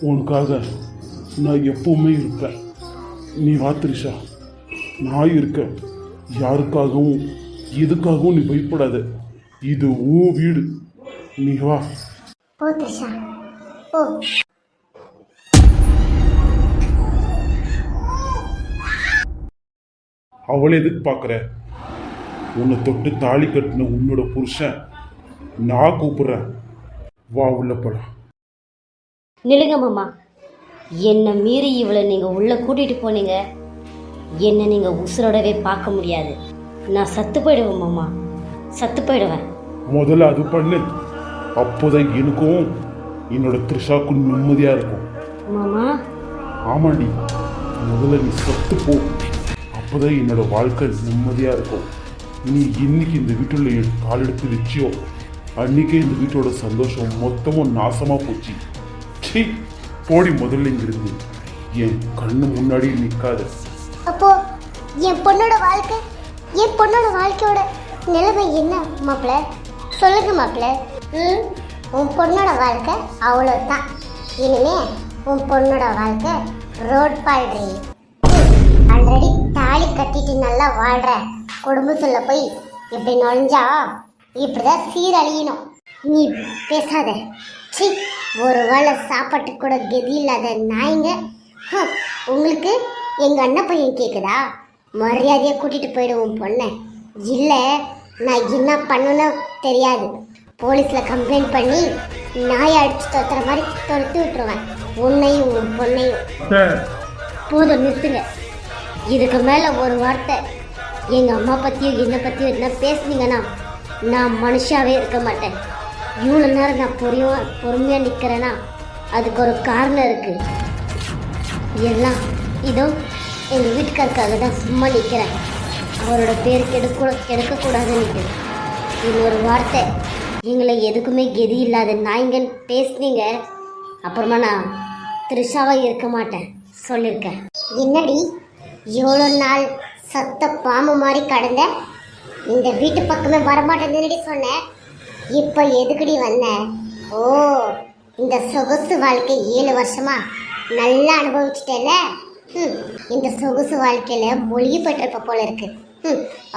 உனக்காக நான் எப்பவுமே இருப்பேன். நீ வா த்ரிஷா, நான் இருக்கேன். யாருக்காகவும் எதுக்காகவும் நீ பயப்படாத. இது உன் வீடு. நீ வா. போ த்ரிஷா போ. அவளை எதுக்கு பார்க்குற? உன்னை தொட்டு தாலி கட்டின உன்னோட புருஷன் நான் கூப்பிடுறேன். வா உள்ள போலாம். நிலுங்க மாமா, என்னை மீறி இவளை நீங்கள் உள்ளே கூட்டிகிட்டு போனீங்க. என்னை நீங்கள் உசுரோடவே பார்க்க முடியாது. நான் சத்து போயிடுவேன் மாமா, சத்து போயிடுவேன். முதல்ல அது பண்ணு. அப்போதான் எனக்கும் என்னோட த்ரிஷாக்கும் நிம்மதியா இருக்கும். மாமா ஆமாண்டி, முதல்ல நீ சத்து போ. அப்போதான் என்னோட வாழ்க்கை நிம்மதியா இருக்கும். நீ இன்னைக்கு இந்த வீட்டுல கால் எடுத்து வச்சியோ, அன்னைக்கே இந்த வீட்டோட சந்தோஷம் மொத்தமும் நாசமா போச்சு. சீ, போடி முதல்ல இங்கிருந்து. என் கண்ணு முன்னாடி நிற்காத. அப்போ என் பொண்ணோட வாழ்க்கையோட நிலைமை என்ன மாப்பிள்ள? சொல்லுங்க மாப்பிள்ள. உன் பொண்ணோட வாழ்க்கை அவ்வளோதான். இனிமே உன் பொண்ணோட வாழ்க்கை ரோட் பால்றி. ஆல்ரெடி தாலி கட்டிட்டு நல்லா வாழ்ற குடும்பத்துல போய் இப்படி நுழைஞ்சா இப்படிதான் சீரழியணும். நீ பேசாத. சி, ஒரு வேளை சாப்பாட்டு கூட கெதி இல்லாத நாய்ங்க. உங்களுக்கு எங்கள் அண்ணன் பையன் கேட்குதா? மரியாதையாக கூட்டிகிட்டு போயிடுவோம் பொண்ணை. இல்லை, நான் என்ன பண்ணணும்னு தெரியாது. போலீஸில் கம்ப்ளைண்ட் பண்ணி நாயை அடித்து தொத்துற மாதிரி தொடுத்து விட்டுருவேன் உன்னையும் உன் பொண்ணையும். போதும், நிறுத்துங்க. இதுக்கு மேலே ஒரு வார்த்தை எங்கள் அம்மா பற்றியும் என்னை பற்றியும் என்ன பேசுனீங்கன்னா நான் மனுஷாவே இருக்க மாட்டேன். இவ்வளோ நேரம் நான் பொறுமையாக நிற்கிறேன்னா அதுக்கு ஒரு காரணம் இருக்குது. எல்லாம் இதோ எங்கள் வீட்டுக்காருக்காக தான் சும்மா நிற்கிறேன். அவரோட பேர் கெடுக்கக்கூடாதுன்னு நிற்கிறேன். இன்னொரு வார்த்தை எங்களை எதுக்குமே கெதி இல்லாத நாய்ங்கன்னு பேசுனீங்க, அப்புறமா நான் த்ரிஷாவாக இருக்க மாட்டேன் சொல்லியிருக்கேன். என்னடி எவ்வளோ நாள் சத்த பாம்பு மாதிரி கடந்த? இந்த வீட்டு பக்கமே வரமாட்டேன்னு சொன்னேன். இப்போ எதுக்குடி வந்த? ஓ, இந்த சொகுசு வாழ்க்கை 7 வருஷமா நல்லா அனுபவிச்சிட்டேல. இந்த சொகுசு வாழ்க்கையில் மூழ்கி போயிட்டுருப்ப போல இருக்கு.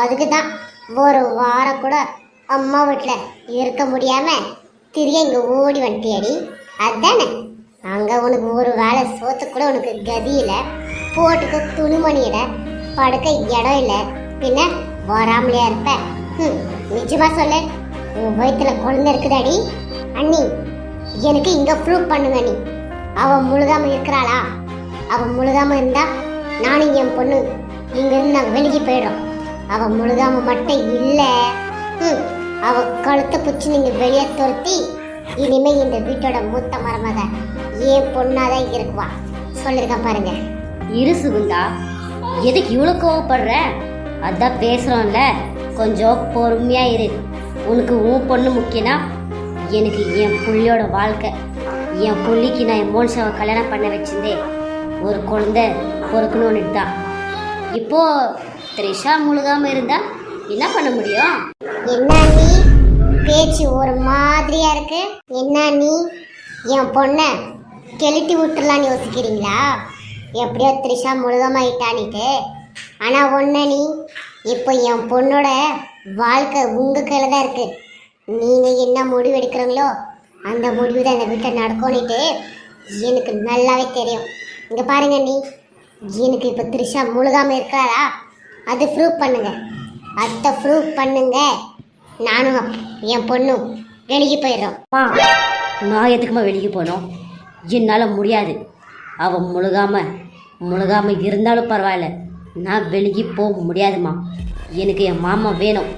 அதுக்கு தான் ஒரு வாரம் கூட அம்மா வீட்டில் இருக்க முடியாமல் திரிய இங்கே ஓடி வந்துட்டியடி. அதுதானே, அங்கே உனக்கு ஒரு வேளை சோத்து கூட உனக்கு கதி இல்லை, போட்டுக்க துணிமணியிட படுக்க இடம் இல்லை, பின்ன வராமலையா இருப்ப? நிஜமா சொல்லு, உன் வயிற்றுல குழந்தை இருக்குதாடி? அண்ணி, எனக்கு இங்கே ப்ரூவ் பண்ணுங்க. நீ அவள் முழுகாமல் இருக்கிறாளா? அவள் முழுகாமல் இருந்தா நானும் என் பொண்ணு இங்கேருந்து நாங்கள் வெளியே போயிடுறோம். அவள் முழுகாமல் மட்டும் இல்லை, அவள் கழுத்தை பிடிச்சி நீங்கள் வெளியே துரத்தி இனிமேல் இந்த வீட்டோட மூத்த மருமக என் பொண்ணாதான் இருக்குவா. சொல்லியிருக்கேன் பாருங்க. இரு சுகுந்தா, எதுக்கு இவ்வளோ கோவப்படுற? அதான் பேசுகிறோம்ல, கொஞ்சம் பொறுமையாக இரு. உனக்கு உன் பொண்ணு முக்கியம்னா எனக்கு என் புள்ளியோட வாழ்க்கை. என் புள்ளிக்கு நான் என் மோனிஷாவை கல்யாணம் பண்ண வச்சிருந்தேன், ஒரு குழந்தை பொறுக்கணும்னு தான். இப்போது த்ரிஷா முழுகாமல் இருந்தால் என்ன பண்ண முடியும்? என்ன நீ பேச்சு ஒரு மாதிரியா இருக்கு? என்ன நீ என் பொண்ணை கெளுட்டி விட்டுலான்னு யோசிக்கிறீங்களா? எப்படியோ த்ரிஷா முழுகமாயிட்டானிட்டு. ஆனால் ஒன்று, நீ இப்போ என் பொண்ணோட வாழ்க்கை உங்கள் கையில் தான் இருக்குது. நீங்கள் என்ன முடிவு எடுக்கிறீங்களோ அந்த முடிவு தான் இந்த வீட்டை நடக்கணுட்டு எனக்கு நல்லாவே தெரியும். இங்கே பாருங்க, நீ எனக்கு இப்போ த்ரிஷா முழுகாமல் இருக்காரா? அது ப்ரூவ் பண்ணுங்க. அதை ப்ரூவ் பண்ணுங்க. நானும் என் பொண்ணும் வெளியே போயிடுறோம். நான் எதுக்குமா வெளியே போனோம்? என்னால் முடியாது. அவன் முழுகாமல் இருந்தாலும் பரவாயில்ல, நான் வெளியே போக முடியாதுமா. எனக்கு என் மாமா வேணும்.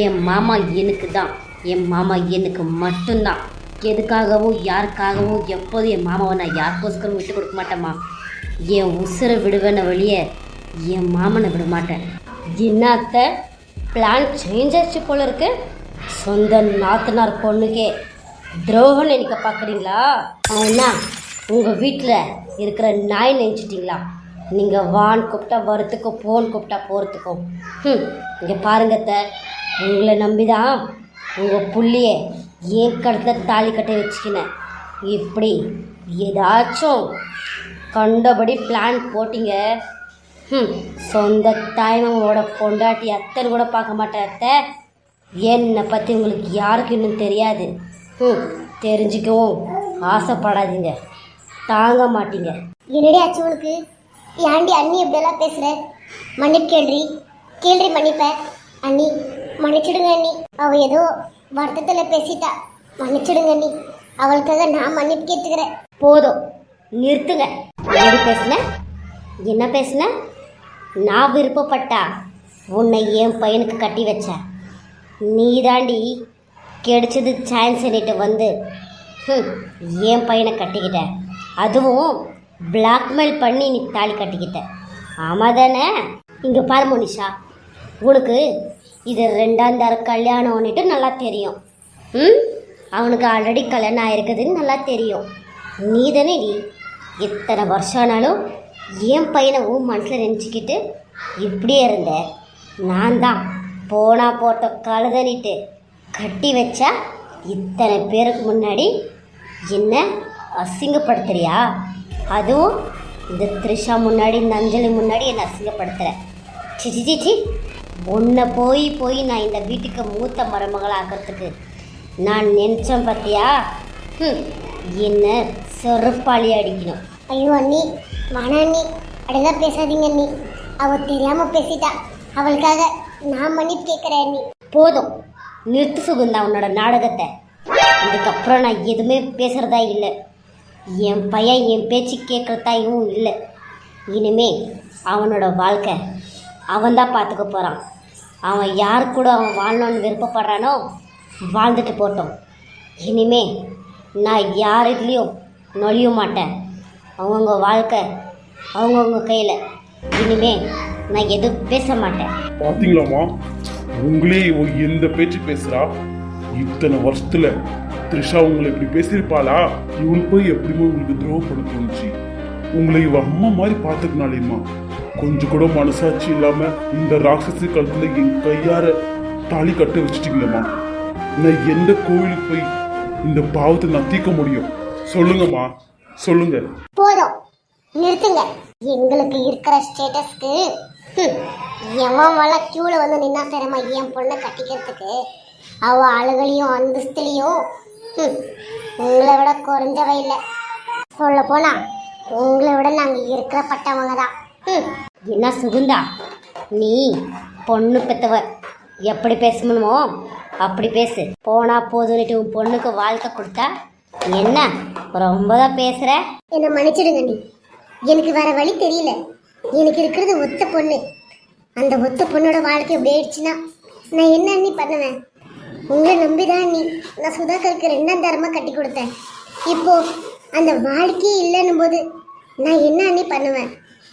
என் மாமா எனக்கு தான். என் மாமா எனக்கு மட்டும்தான். எதுக்காகவும் யாருக்காகவும் எப்போதும் என் மாமாவை நான் யாருக்கோஸ்கரம் விட்டு கொடுக்க மாட்டேம்மா. என் உசுரை விடுவேன வழியே என் மாமனை விட மாட்டேன். என்னத்த பிளான் சேஞ்ச் ஆச்சு போல இருக்கு. சொந்த நாத்தனார் பொண்ணுக்கே துரோகம் நினைக்க பார்க்குறீங்களா? அண்ணா, உங்கள் வீட்டில் இருக்கிற நாய் நினச்சிட்டிங்களா? நீங்கள் வான் கூப்பிட்டா வரத்துக்கும் போன் கூப்பிட்டா போகிறதுக்கும். இங்கே பாருங்கத்த, உங்களை நம்பி தான் உங்கள் புள்ளியை ஏன் கடத்தில் தாலி கட்ட வச்சுக்கினேன். இப்படி ஏதாச்சும் கண்டபடி பிளான் போட்டிங்க, சொந்த தாய்மாவோட பொண்டாட்டி அத்தைன்னு கூட பார்க்க மாட்டேன் அத்தை. என்னை பற்றி உங்களுக்கு யாருக்கு இன்னும் தெரியாது. தெரிஞ்சுக்கவும் ஆசைப்படாதீங்க, தாங்க மாட்டீங்க. என்னடி ஆச்சு உனக்கு? ஏன்டி அண்ணி இப்படியெல்லாம் பேசுற? மன்னிப்பு கேள்றி மன்னிப்ப. அண்ணி மன்னிச்சிடுங்க அண்ணி, அவ ஏதோ வருத்தத்தில் பேசிட்டா, மன்னிச்சிடுங்க அண்ணி. அவளுக்காக நான் மன்னிப்பு கேட்டுக்கிறேன். போதும், நிறுத்துங்க. எப்படி பேசுன? என்ன பேசுன? நான் விருப்பப்பட்டா உன்னை என் பையனுக்கு கட்டி வச்சேன். நீ தாண்டி கிடைச்சது சான்ஸ்ன்னுட்டு வந்து என் பையனை கட்டிக்கிட்ட. அதுவும் பிளாக்மெயில் பண்ணி நீ தாலி கட்டிக்கிட்ட. ஆமாம் தானே? இங்கே பாரு மோனிஷா, உனக்கு இது 2ஆம் தர கல்யாணம்னுட்டு நல்லா தெரியும். அவனுக்கு ஆல்ரெடி கல்யாணம் ஆயிருக்குதுன்னு நல்லா தெரியும். நீ தானே இத்தனை வருஷம் ஆனாலும் என் பையனை உன் மனசில் நினச்சிக்கிட்டு இப்படியே இருந்த. நான் தான் போனா போட்ட கழுதனிட்டு கட்டி வச்சா இத்தனை பேருக்கு முன்னாடி என்ன அசிங்கப்படுத்துறியா? அதுவும் இந்த த்ரிஷா முன்னாடி, இந்த அஞ்சலி முன்னாடி என்னை அசிங்கப்படுத்துகிற. சிச்சி, உன்னை போய் நான் இந்த வீட்டுக்கு மூத்த மருமகளை ஆக்கிறதுக்கு நான் நினச்சேன் பார்த்தியா? என்ன செருப்பாளி அடிக்கணும். ஐயோ அண்ணி, வேணா அண்ணி, அப்படிதான் பேசாதீங்க அண்ணி. அவள் தெரியாமல் பேசிட்டா, அவளுக்காக நான் மன்னிப்பு கேட்குறேன் அண்ணி. போதும், நிறுத்து சுகுந்தா உன்னோட நாடகத்தை. இதுக்கப்புறம் நான் எதுவுமே பேசுகிறதா இல்லை. என் பையன் என் பேச்சு கேட்குறதாயும் இல்லை. இனிமே அவனோட வாழ்க்கை அவன்தான் பார்த்துக்க போகிறான். அவன் யார் கூட அவன் வாழணும்னு விருப்பப்படுறானோ வாழ்ந்துட்டு போட்டோம். இனிமே நான் யார் இதுலேயும் நொழிய மாட்டேன். அவங்கவுங்க வாழ்க்கை அவங்கவுங்க கையில். இனிமே நான் எதுவும் பேச மாட்டேன். பாத்தீங்களாமா, உங்களே எந்த பேச்சு பேசுறா? இத்தனை வருஷத்துல த்ரிஷா உங்களை இப்படி பேசியிருப்பாளா? இவன் போய் எப்படிமோ உங்களுக்கு துரோகப்பட தோணுச்சு. உங்களை இவ அம்மா மாதிரி பாத்துக்கனாலேம்மா கொஞ்சம் கூட மனசாட்சி இல்லாம இந்த ராட்சசி காலத்துல என் கையார தாலி கட்ட வச்சுட்டீங்களேம்மா. நான் எந்த கோவிலுக்கு போய் இந்த பாவத்தை நான் தீர்க்க முடியும்? சொல்லுங்கம்மா, சொல்லுங்க. போதும், நிறுத்துங்க. எங்களுக்கு இருக்கிற ஸ்டேட்டஸ்க்கு எவன் வள கியூவில் வந்து நின்னா தரமா என் பொண்ணை கட்டிக்கிறதுக்கு அவள் அழகுலையும் அந்தஸ்துலையும் உங்களை விட குறைஞ்சவ இல்லை. சொல்ல போனா உங்களை விட நாங்கள் இருக்கிறப்பட்டவங்க தான். என்ன சுகுந்தா, நீ பொண்ணு பெற்றவ, எப்படி பேசணுமோ அப்படி பேசு. போனா போதுன்னுட்டு உன் பொண்ணுக்கு வாழ்க்கை கொடுத்தா என்ன ரொம்ப தான் பேசுகிற? என்னை மன்னிச்சிடுங்க நீ, எனக்கு வேற வழி தெரியல. எனக்கு இருக்கிறது ஒத்த பொண்ணு. அந்த ஒத்த பொண்ணோட வாழ்க்கை எப்படி ஆயிடுச்சுன்னா நான் என்ன அண்ணி பண்ணுவேன்? உங்களை நம்பிதான் நீ நான் சுதாகருக்கு 2ஆம் தரமாக கட்டி கொடுத்தேன். இப்போ அந்த வாழ்க்கையே இல்லைன்னும் போது நான் என்ன அண்ணி பண்ணுவேன்?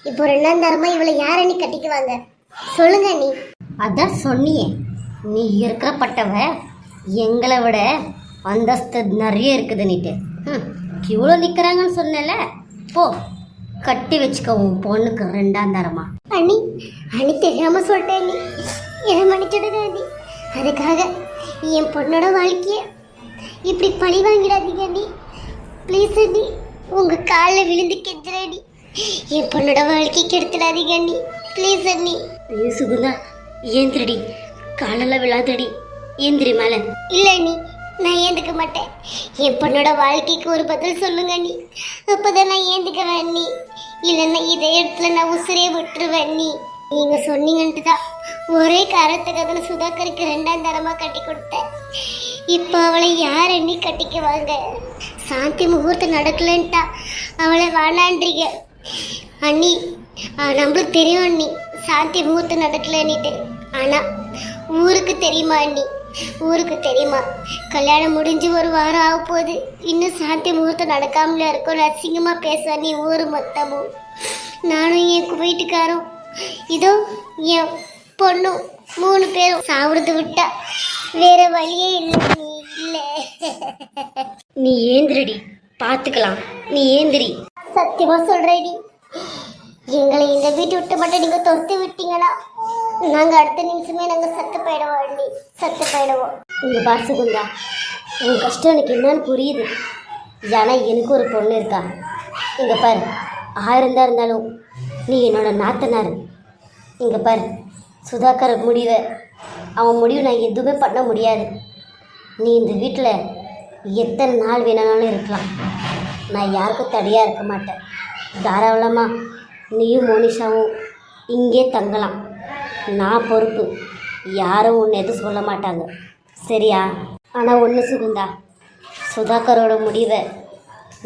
இப்போ 2ஆம் தரமாக இவளை யார் அண்ணி கட்டிக்குவாங்க? சொல்லுங்க அண்ணி. அதான் சொன்னியே, நீ இருக்கிறப்பட்டவ எங்களை விட அந்தஸ்து நிறைய இருக்குதுன்னுட்டு இவ்வளோ நிற்கிறாங்கன்னு சொன்னல. போ, கட்டி வச்சுக்க உன் பொண்ணுக்கு 2ஆம் தரமா. அண்ணி அண்ணி தெரியாம சொல்லிட்டேன் அண்ணி, என்னை மன்னிச்சிடுங்க அண்ணி. அதுக்காக என் பொண்ணோட வாழ்க்கைய இப்படி பழி வாங்கிடாதீங்க அண்ணி. ப்ளீஸ் அண்ணி, உங்க காலில் விழுந்து கெஞ்சுறேன் அண்ணி. என் பொண்ணோட வாழ்க்கைக்கு எடுத்துடாதீங்க அண்ணி, ப்ளீஸ் அண்ணி. சுகுந்தா, ஏந்திரடி, காலெல்லாம் விழாதடி, ஏந்திரி மேலே. இல்லை அண்ணி, நான் ஏந்துக்க மாட்டேன். என் பொண்ணோட வாழ்க்கைக்கு ஒரு பதில் சொல்லுங்க அண்ணி, அப்போதான் நான் ஏந்துக்குவேன் அண்ணி. இல்லைன்னா இதே இடத்துல நான் உசுரே விட்டுருவேன் அண்ணி. நீங்க சொன்னீங்கன்ட்டு தான் ஒரே காரணத்துக்காக நான் சுதாகருக்கு 2ஆம் தரமாக கட்டி கொடுத்தேன். இப்போ அவளை யார் அண்ணி கட்டிக்குவாங்க? சாந்தி முகூர்த்தம் நடக்கலன்ட்டா அவளை வேணான்றீங்க அண்ணி. நம்மளுக்கு தெரியும் அண்ணி சாந்தி முகூர்த்தம் நடக்கலன்னுட்டு. ஆனால் ஊருக்கு தெரியுமா அண்ணி? ஊருக்கு தெரியுமா? கல்யாணம் முடிஞ்சு ஒரு வாரம் ஆக போகுது, இன்னும் சாந்தி முகூர்த்தம் நடக்காமல இருக்கும். அசிங்கமாக பேச நீ ஊர் மொத்தமும். நானும் என் வீட்டுக்காரும் இதோ என் பொண்ணும் 3 பேரும் சாப்பிடுறது விட்டா வேற வழியே இல்லை நீ. இல்லை, நீ ஏந்திரடி, பார்த்துக்கலாம். நீ ஏந்திரி. சத்தியமா சொல்றேன் நீ, எங்களை இந்த வீட்டை விட்டு மட்டும் நீங்க துரத்து விட்டீங்கன்னா நாங்க அடுத்த நிமிஷமே நாங்க சத்து போயிடுவோம் அண்ணி, சத்து போயிடுவோம். இங்கே பார் சுகுந்தா, உன் கஷ்டம் எனக்கு என்னன்னு புரியுது. ஏன்னா எனக்கு ஒரு பொண்ணு இருக்கா. இங்கே பாரு, 1000 தான் இருந்தாலும் நீ என்னோட நாத்தனார். இங்கே பாரு, சுதாகர் முடிவை, அவன் முடிவு நான் எதுவுமே பண்ண முடியாது. நீ இந்த வீட்டில் எத்தனை நாள் வேணாலும் இருக்கலாம். நான் யாருக்கும் தடையாக இருக்க மாட்டேன். தாராளமாக நீயும் மோனிஷாவும் இங்கே தங்கலாம். நான் பொறுப்பு. யாரும் ஒன்று எதுவும் சொல்ல மாட்டாங்க, சரியா? ஆனால் ஒன்று சுகுந்தா, சுதாகரோட முடிவை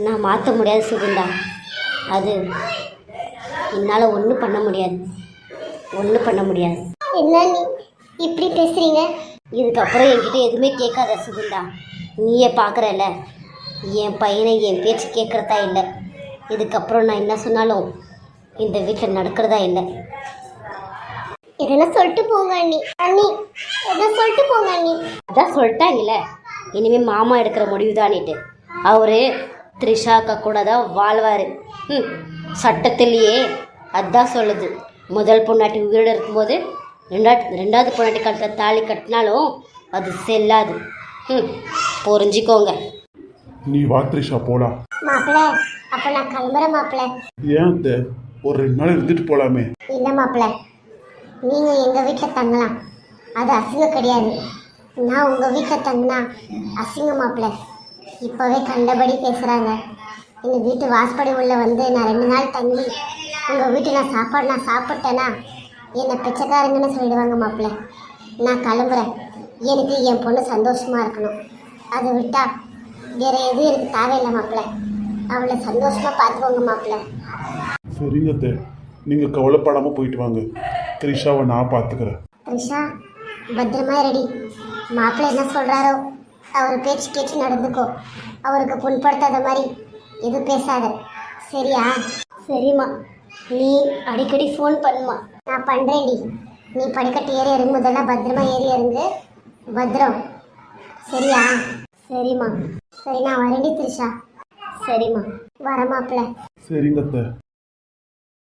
நான் மாற்ற முடியாது சுகுந்தா. அது என்னால் ஒன்றும் பண்ண முடியாது, ஒன்றும் பண்ண முடியாது. என்ன நீ இப்படி பேசுறீங்க? இதுக்கப்புறம் என்கிட்ட எதுவுமே கேட்காத சுகுந்தா. நீயே பார்க்குறல, என் பையனை என் பேச்சு கேட்குறதா இல்லை. இதுக்கப்புறம் நான் என்ன சொன்னாலும் இந்த வீட்டில் நடக்கிறதா இல்லை. எதனா சொல்லிட்டு போங்க அண்ணி. அண்ணி எதனா சொல்லிட்டு போங்க அண்ணி. அதான் சொல்லிட்டாங்கல்ல, இனிமேல் மாமா எடுக்கிற முடிவு தானிட்டு. அவர் த்ரிஷா அக்கா கூட தான் வாழ்வார். சட்டத்திலேயே அதான் சொல்லுது. முதல் பொண்டாட்டி உயிரோடு இருக்கும்போது ரெண்டாவது பொண்டாட்டி கட்ட தாலி கட்டினாலும் அது செல்லாது. புரிஞ்சுக்கோங்க. நீ வா த்ரிஷா போலாம். மாப்பிள்ள, அப்போ நான் கிளம்புறேன் மாப்பிள்ள. ஏன் அத்தை, ஒரு 2 நாள் இருந்துட்டு போலாமே? இல்லை மாப்பிள்ள, நீங்கள் எங்கள் வீட்டில் தங்கலாம், அது அசிங்கம் கிடையாது. நான் உங்கள் வீட்டில் தங்கினா அசிங்கம் மாப்பிள்ள. இப்போவே கண்டபடி பேசுகிறாங்க. இந்த வீட்டு வாசப்படி உள்ள வந்து நான் 2 நாள் தங்கி உங்கள் வீட்டு நான் சாப்பிட்டேன்னா என்னை பிச்சைக்காரங்கன்னு சொல்லிடுவாங்க மாப்பிள்ள. நான் கிளம்புறேன். எனக்கு என் பொண்ணு சந்தோஷமாக இருக்கணும். அதை விட்டால் வேறு எதுவும் எனக்கு தேவையில்லை மாப்பிள்ள. அவளை சந்தோஷமாக பார்த்துக்கோங்க மாப்பிள்ள. சரிங்க அத்தை, நீங்கள் கவலைப்படாமல் போயிட்டு வாங்க. த்ரிஷாவை நான் பார்த்துக்கிறேன். த்ரிஷா, பத்திரமா ரெடி. மாப்பிள்ளை என்ன சொல்கிறாரோ அவர் பேச்சு கேட்டு நடந்துக்கோ. அவருக்கு புண்படுத்தாத மாதிரி எதுவும் பேசாத, சரியா? சரிம்மா, நீ அடிக்கடி ஃபோன் பண்ணுமா. நான் பண்ணுறேன்டி. நீ படிக்கட்டு ஏறி இறங்கும்போதெல்லாம் பத்திரமா ஏறி இறங்கு. பத்திரம், சரியா? சரிம்மா. சரி, நான் வரேன்டி த்ரிஷா. சரிம்மா, வர மாப்பிள்ள. சரிங்க அத்தை.